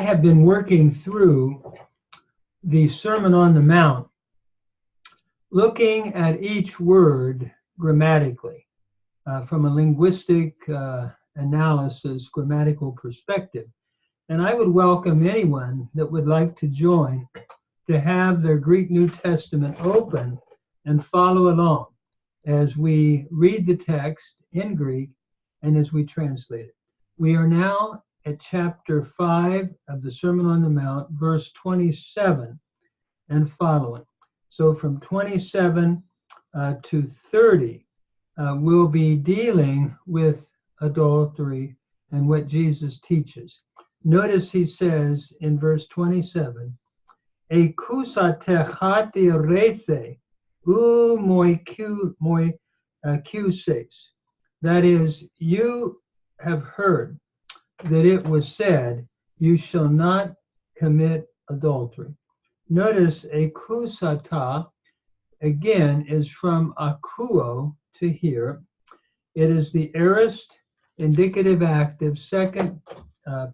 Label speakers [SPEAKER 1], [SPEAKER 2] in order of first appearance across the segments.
[SPEAKER 1] I have been working through the Sermon on the Mount, looking at each word grammatically from a linguistic analysis, grammatical perspective. And I would welcome anyone that would like to join to have their Greek New Testament open and follow along as we read the text in Greek and as we translate it. We are now at chapter 5 of the Sermon on the Mount, verse 27 and following. So from 27 to 30, we'll be dealing with adultery and what Jesus teaches. Notice he says in verse 27, "Ekusatechati rethe u moikuses." That is, you have heard that it was said, "You shall not commit adultery." Notice ekusata, again, is from akuo, to hear. It is the aorist indicative active, second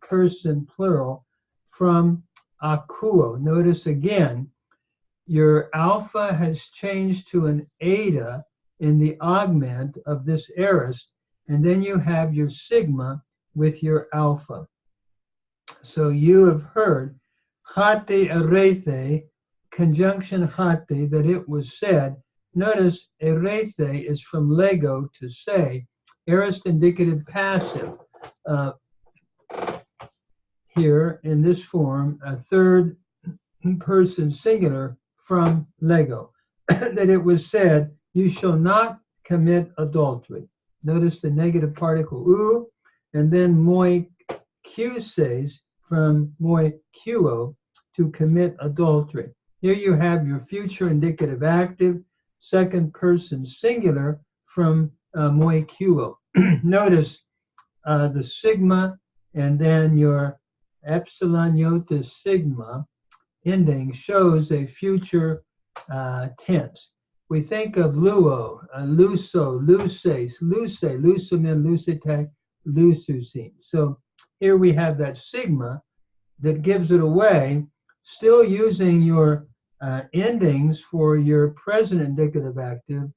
[SPEAKER 1] person plural, from akuo. Notice again, your alpha has changed to an eta in the augment of this aorist, and then you have your sigma with your alpha. So you have heard hate erethe, conjunction hate, that it was said. Notice erethe is from lego, to say, aorist indicative passive. Here in this form, a third person singular from lego, that it was said, "You shall not commit adultery." Notice the negative particle u, and then moi cuses from moi cuo, to commit adultery. Here you have your future indicative active, second person singular from moi cuo. Notice the sigma and then your epsilon iota sigma ending shows a future tense. We think of luo, luso, luces, luce, lusumin, lucete, lususin. So here we have that sigma that gives it away, still using your endings for your present indicative active,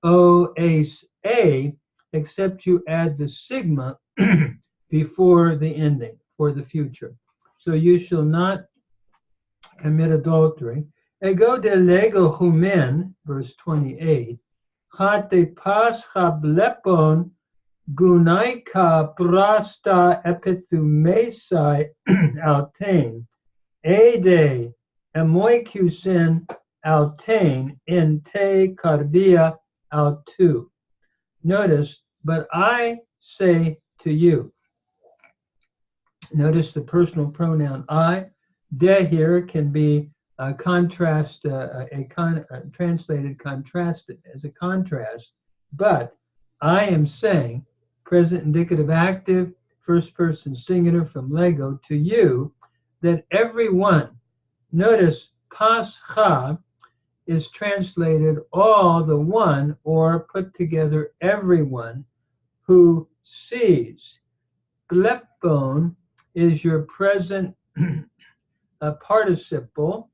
[SPEAKER 1] o, ace, a, except you add the sigma before the ending for the future. So you shall not commit adultery. Ego de lego humen, verse 28, hate pas hablepon gunaika prasta epithumesai altain, ede emoikusen altain in te cardia autu. Notice, but I say to you. Notice the personal pronoun I. De here can be translated contrasted as a contrast, but I am saying, present indicative active, first person singular from lego, to you, that everyone. Notice pascha is translated all, the one, or put together everyone who sees. Glepon is your present participle,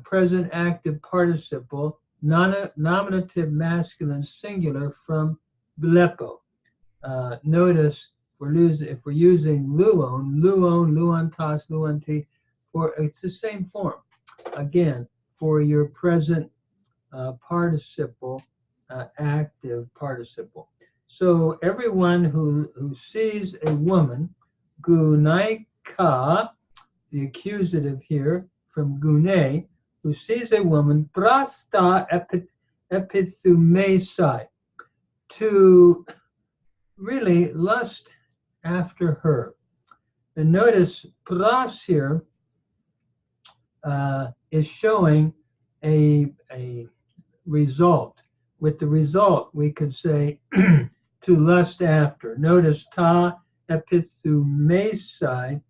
[SPEAKER 1] present active participle, nominative masculine singular from blepo. Notice if we're using luon, luontas, luonti, it's the same form. Again, for your present participle, active participle. So everyone who sees a woman, gunaika, the accusative here from gune, who sees a woman, prasta epithumesai, to really lust after her. And notice pras here is showing a result. With the result, we could say to lust after. Notice ta epithumesai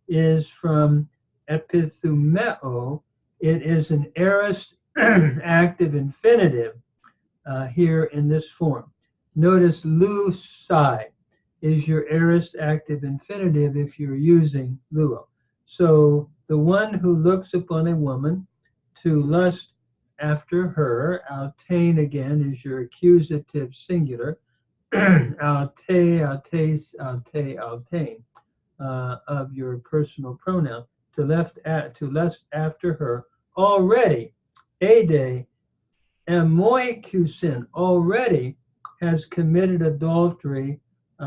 [SPEAKER 1] is from epithumeo. It is an aorist active infinitive here in this form. Notice lusai is your aorist active infinitive if you're using luo. So the one who looks upon a woman to lust after her, altain again is your accusative singular, alte, altes, alte, altain, of your personal pronoun, to lust after her, already, ade, amoikusin, already has committed adultery,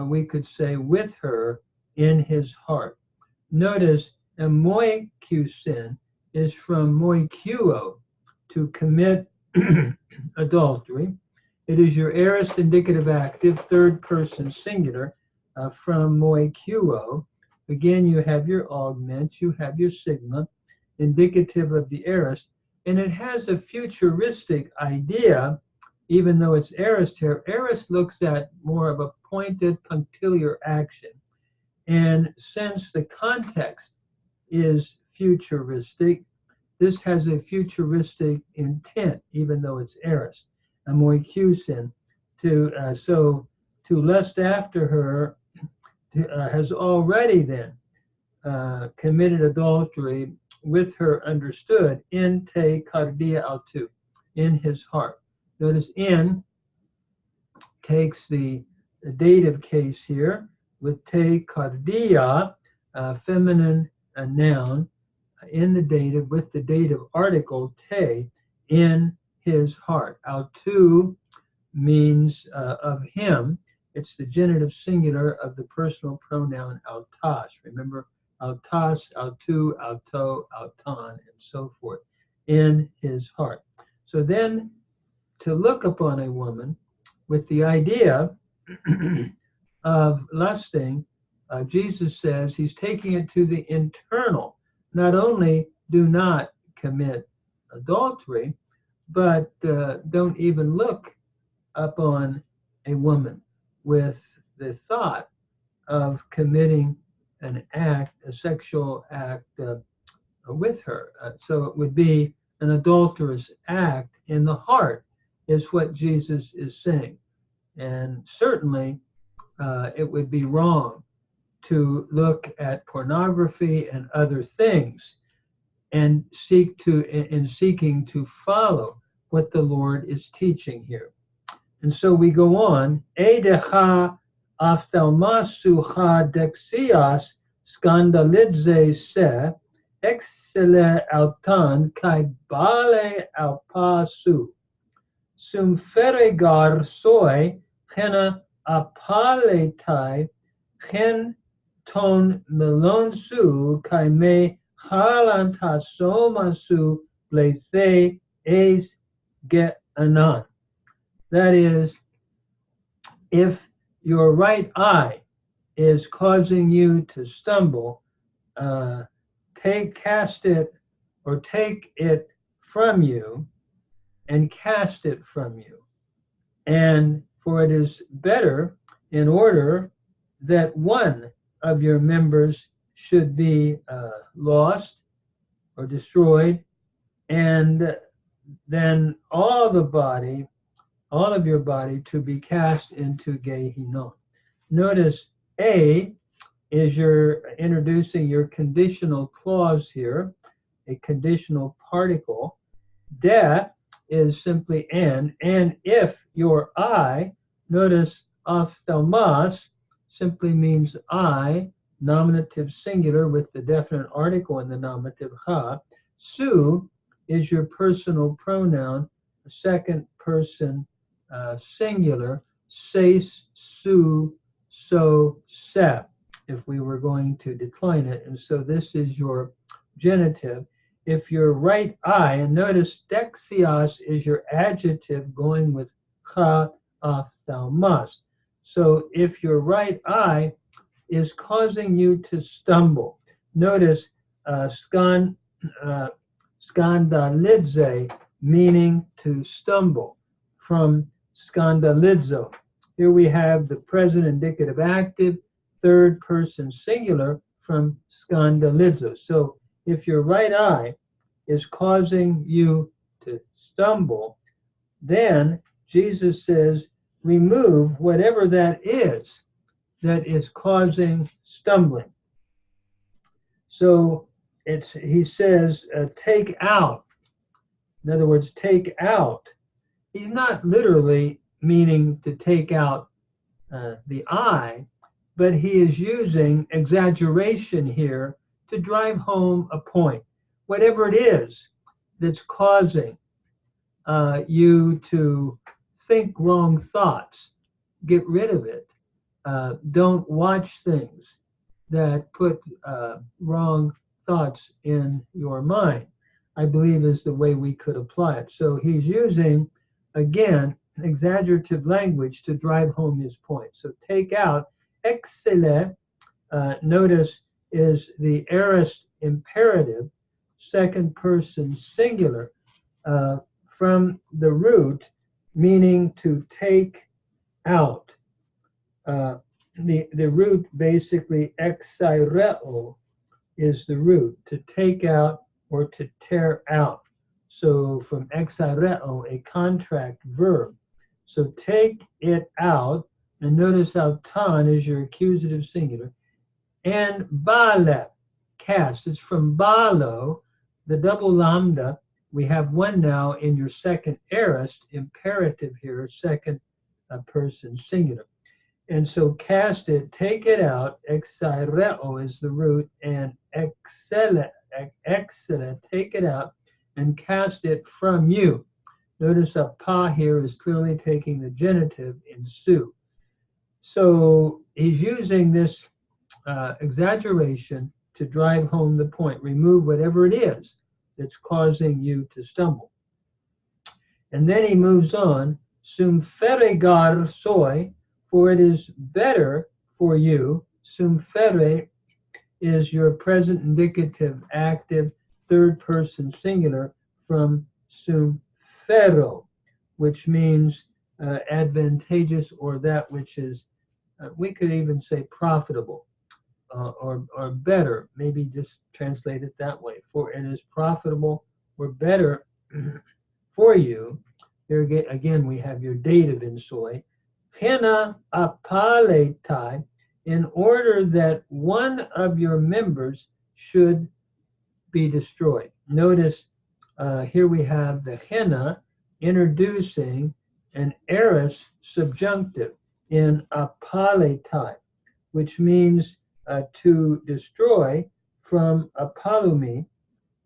[SPEAKER 1] we could say, with her in his heart. Notice amoikusin is from moikuo, to commit adultery. It is your aorist indicative active, third person singular, from moikuo. Again, you have your augment, you have your sigma, indicative of the aorist, and it has a futuristic idea, even though it's aorist here. Aorist looks at more of a pointed punctiliar action. And since the context is futuristic, this has a futuristic intent, even though it's aorist. Amoikusin, so to lust after her has already then committed adultery with her, understood, in te cardia autu, in his heart. Notice in takes the dative case here with te cardia, feminine noun, in the dative with the dative article te, in his heart. Autu means of him. It's the genitive singular of the personal pronoun autas. Remember, autas, autu, auto, auton, and so forth, in his heart. So then, to look upon a woman with the idea of lusting, Jesus says he's taking it to the internal. Not only do not commit adultery, but don't even look upon a woman with the thought of committing an act, a sexual act with her. So it would be an adulterous act in the heart, is what Jesus is saying. And certainly it would be wrong to look at pornography and other things and seeking to follow what the Lord is teaching here. And so we go on. Edecha ophthalmasucha dexias scandalidze se excele autan kai bale alpasu sum feregar soi hena apaletai hen ton melonsu kai me halantasomasu blethe es get anon. That is, if your right eye is causing you to stumble, take it from you and cast it from you. And for it is better, in order that one of your members should be lost or destroyed, and then all of your body to be cast into Gehinnom. Notice A is introducing your conditional clause here, a conditional particle. De is simply and if your eye, notice ophthalmos simply means eye, nominative singular with the definite article in the nominative ha. Su is your personal pronoun, second person singular, ses, su, so, se, if we were going to decline it. And so this is your genitive. If your right eye, and notice dexios is your adjective going with cha, ophthalmos. So if your right eye is causing you to stumble, notice skandalidze, meaning to stumble, from skandalizo. Here we have the present indicative active, third person singular, from skandalizo. So if your right eye is causing you to stumble, then Jesus says, remove whatever that is causing stumbling. So he says, take out. In other words, take out. He's not literally meaning to take out the eye, but he is using exaggeration here to drive home a point. Whatever it is that's causing you to think wrong thoughts, get rid of it. Don't watch things that put wrong thoughts in your mind, I believe is the way we could apply it. So he's using, again, exaggerative language to drive home his point. So take out, exile, notice, is the aorist imperative, second person singular, from the root, meaning to take out. The root, basically, exireo, is the root, to take out or to tear out. So from exireo, a contract verb. So take it out, and notice how ton is your accusative singular. And bale, cast. It's from balo, the double lambda. We have one now in your second aorist imperative here, second person singular. And so cast it, take it out, exireo is the root, and exile, take it out, and cast it from you. Notice a pa here is clearly taking the genitive in su. So he's using this exaggeration to drive home the point. Remove whatever it is that's causing you to stumble. And then he moves on, sum ferregar soi, for it is better for you. Sum ferre is your present indicative active third person singular from sum ferro, which means advantageous, or that which is, we could even say profitable, or better, maybe just translate it that way. For it is profitable or better for you. Here again, we have your dative in soy. Hina apaletai, in order that one of your members should be destroyed. Notice here we have the hina introducing an aorist subjunctive in apaletai, which means to destroy from apalumi.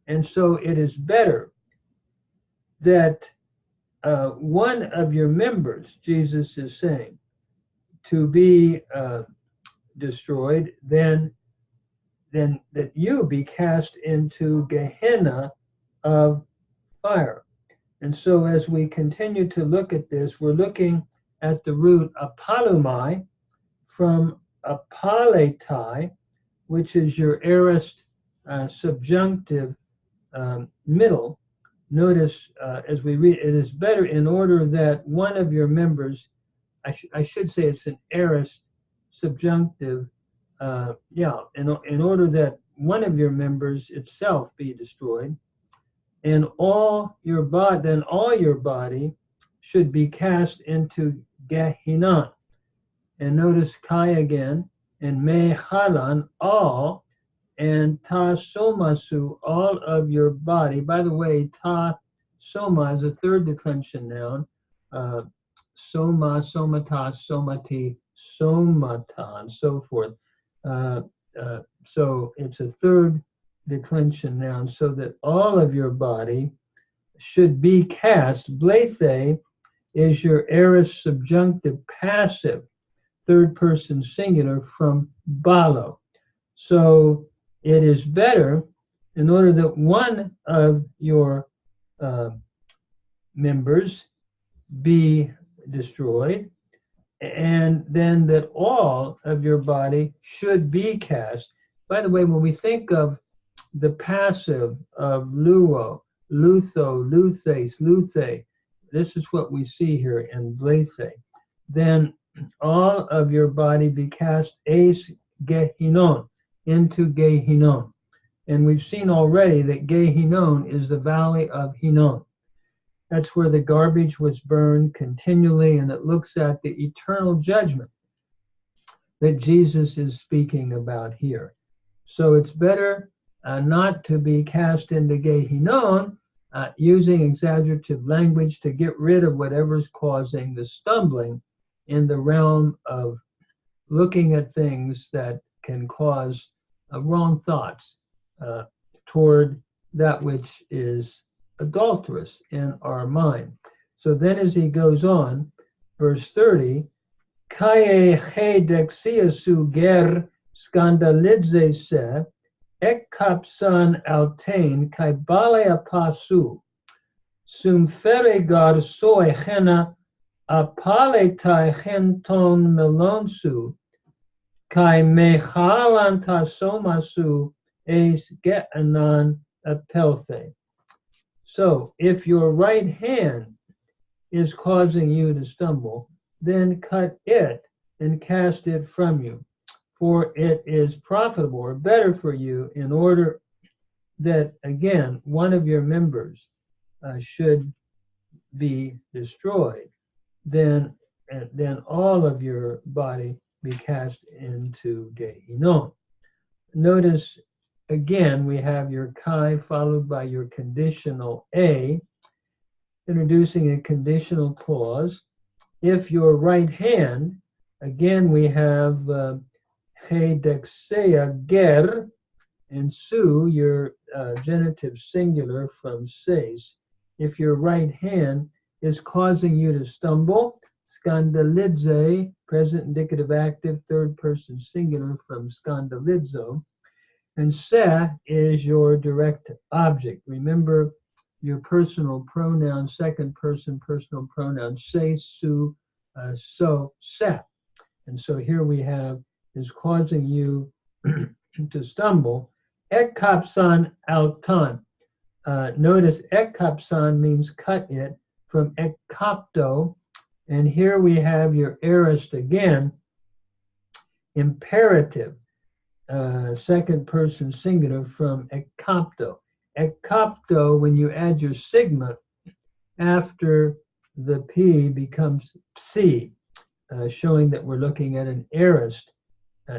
[SPEAKER 1] And so it is better that one of your members, Jesus is saying, to be destroyed, than that you be cast into Gehenna of fire. And so as we continue to look at this, we're looking at the root apalumai from apaletai, which is your aorist subjunctive middle. Notice as we read, it is better in order that one of your members, I should say it's an aorist subjunctive, in order that one of your members itself be destroyed, and all your body should be cast into Gehinnom. And notice Kai again, and Mechalan, all, and Ta Somasu, all of your body. By the way, Ta Soma is a third declension noun. Soma, Somata, Somati, Somata, and so forth. So it's a third declension noun, so that all of your body should be cast. Blethe is your aorist subjunctive passive, third person singular from balo. So it is better, in order that one of your members be destroyed, and then that all of your body should be cast. By the way, when we think of the passive of luo, lutho, luthes, luthe, this is what we see here in blethe. Then all of your body be cast eis Gehinnom, into Gehinnom. And we've seen already that Gehinnom is the valley of Hinnom. That's where the garbage was burned continually, and it looks at the eternal judgment that Jesus is speaking about here. So it's better not to be cast into Gehinnom, using exaggerative language to get rid of whatever's causing the stumbling in the realm of looking at things that can cause wrong thoughts toward that which is adulterous in our mind. So then as he goes on, verse 30, Kaye he dexiasu ger skandalidze se, ek kapsan altain kai bale apasu, sum fere gar soe hena apale tai henton melonsu, kai mehalanta somasu es geanan apelthe. So if your right hand is causing you to stumble, then cut it and cast it from you. For it is profitable or better for you, in order that, again, one of your members should be destroyed, then all of your body be cast into Gehinnom. Notice, again, we have your kai followed by your conditional a, introducing a conditional clause. If your right hand, again, we have he dexea ger, and su, your genitive singular from seis. If your right hand is causing you to stumble, skandalidze, present indicative active, third person singular from skandalidzo, and se is your direct object. Remember your personal pronoun, second person personal pronoun, se, su, so, se. And so here we have is causing you to stumble. Ek kapsan altan. Notice ek kapsan means cut it, from ek kapto. And here we have your aorist again, imperative, second person singular from ek kapto. Ek kapto, when you add your sigma after the P becomes psi, showing that we're looking at an aorist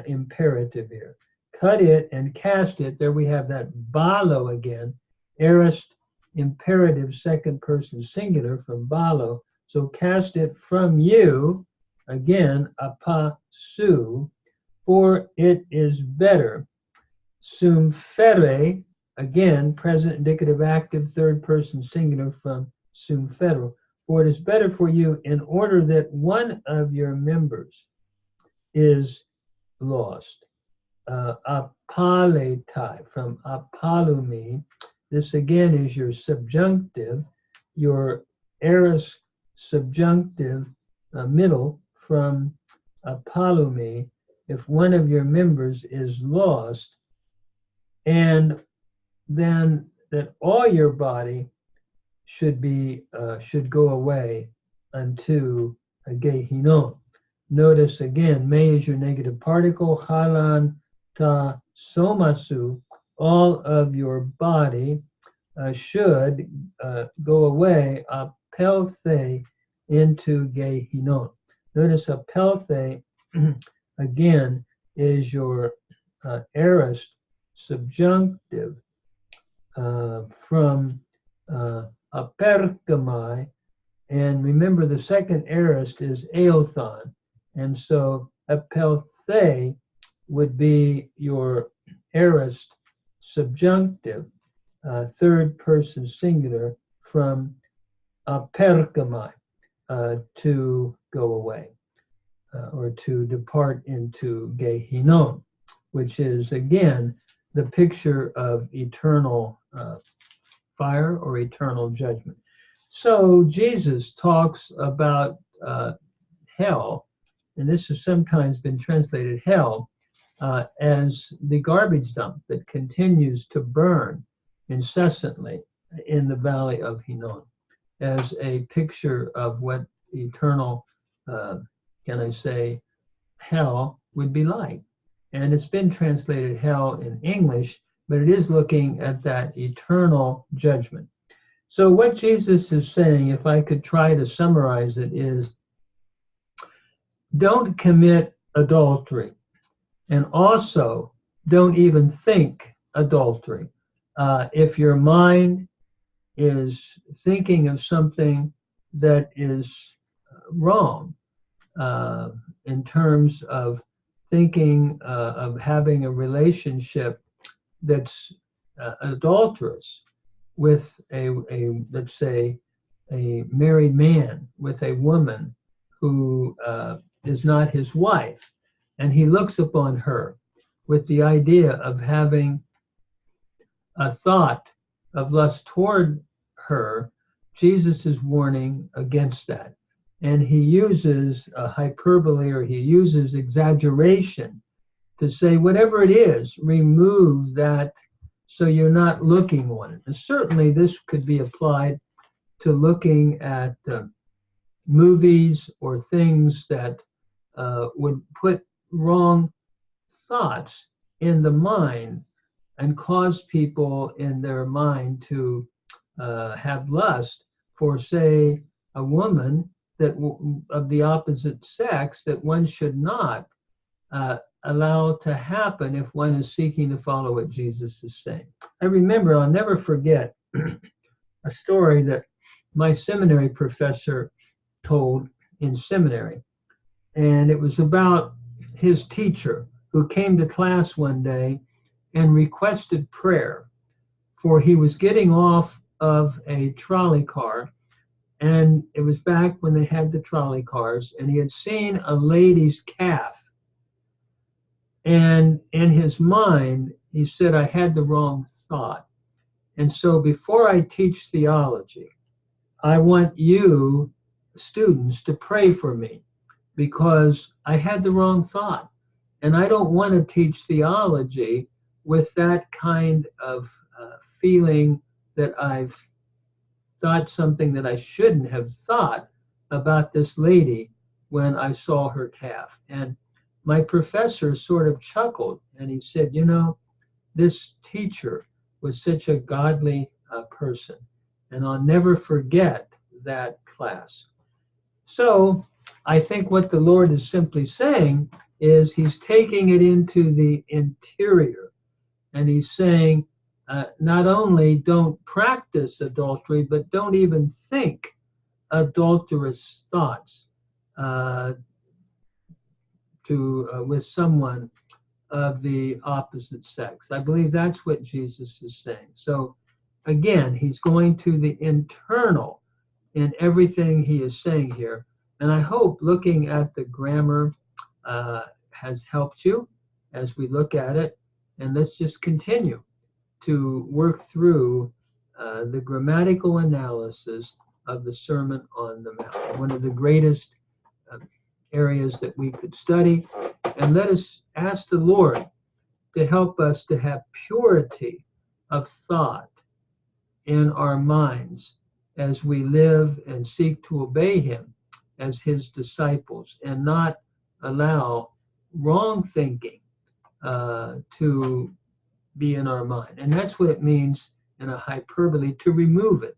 [SPEAKER 1] imperative here. Cut it and cast it. There we have that balo again, aorist imperative second person singular from balo. So cast it from you, again, apasu, for it is better. Sum fere, again, present indicative active third person singular from sum fere. For it is better for you, in order that one of your members is lost. Apaletai, from apalumi. This again is your subjunctive, your aorist subjunctive middle from apalumi. If one of your members is lost, and then that all your body should go away unto a Gehinnom. Notice again, me is your negative particle, halan ta somasu, all of your body should go away, apelthe, into Gehinnom. Notice apelthe again is your aorist subjunctive from apergamai, and remember the second aorist is eothon, and so apelthe would be your aorist subjunctive, third person singular from apergamai, to go away, or to depart into Gehinnom, which is again the picture of eternal fire or eternal judgment. So Jesus talks about hell, and this has sometimes been translated hell, as the garbage dump that continues to burn incessantly in the valley of Hinnom, as a picture of what eternal, hell would be like. And it's been translated hell in English, but it is looking at that eternal judgment. So what Jesus is saying, if I could try to summarize it, is don't commit adultery, and also don't even think adultery. If your mind is thinking of something that is wrong, in terms of thinking of having a relationship that's adulterous with a let's say a married man with a woman who is not his wife, and he looks upon her with the idea of having a thought of lust toward her, Jesus is warning against that. And he uses hyperbole, or he uses exaggeration to say, whatever it is, remove that so you're not looking on it. And certainly this could be applied to looking at movies or things that would put wrong thoughts in the mind and cause people in their mind to have lust for, say, a woman that of the opposite sex that one should not allow to happen if one is seeking to follow what Jesus is saying. I remember, I'll never forget a story that my seminary professor told in seminary, and it was about his teacher who came to class one day and requested prayer, for he was getting off of a trolley car, and it was back when they had the trolley cars, and he had seen a lady's calf, and in his mind he said, I had the wrong thought, and so before I teach theology, I want you students to pray for me, because I had the wrong thought, and I don't want to teach theology with that kind of feeling that I've thought something that I shouldn't have thought about this lady when I saw her calf. And my professor sort of chuckled, and he said, you know, this teacher was such a godly person, and I'll never forget that class. So I think what the Lord is simply saying is he's taking it into the interior, and he's saying, not only don't practice adultery, but don't even think adulterous thoughts with someone of the opposite sex. I believe that's what Jesus is saying. So again, he's going to the internal in everything he is saying here. And I hope looking at the grammar has helped you as we look at it. And let's just continue to work through the grammatical analysis of the Sermon on the Mount, one of the greatest areas that we could study. And let us ask the Lord to help us to have purity of thought in our minds as we live and seek to obey him as his disciples, and not allow wrong thinking to be in our mind. And that's what it means in a hyperbole, to remove it.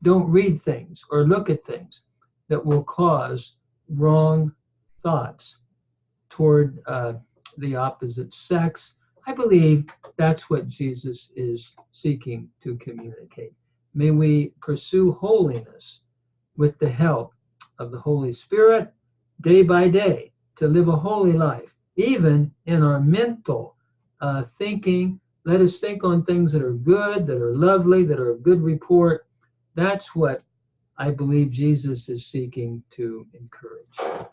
[SPEAKER 1] Don't read things or look at things that will cause wrong thoughts toward the opposite sex. I believe that's what Jesus is seeking to communicate. May we pursue holiness with the help of the Holy Spirit day by day, to live a holy life, even in our mental thinking. Let us think on things that are good, that are lovely, that are of good report. That's what I believe Jesus is seeking to encourage.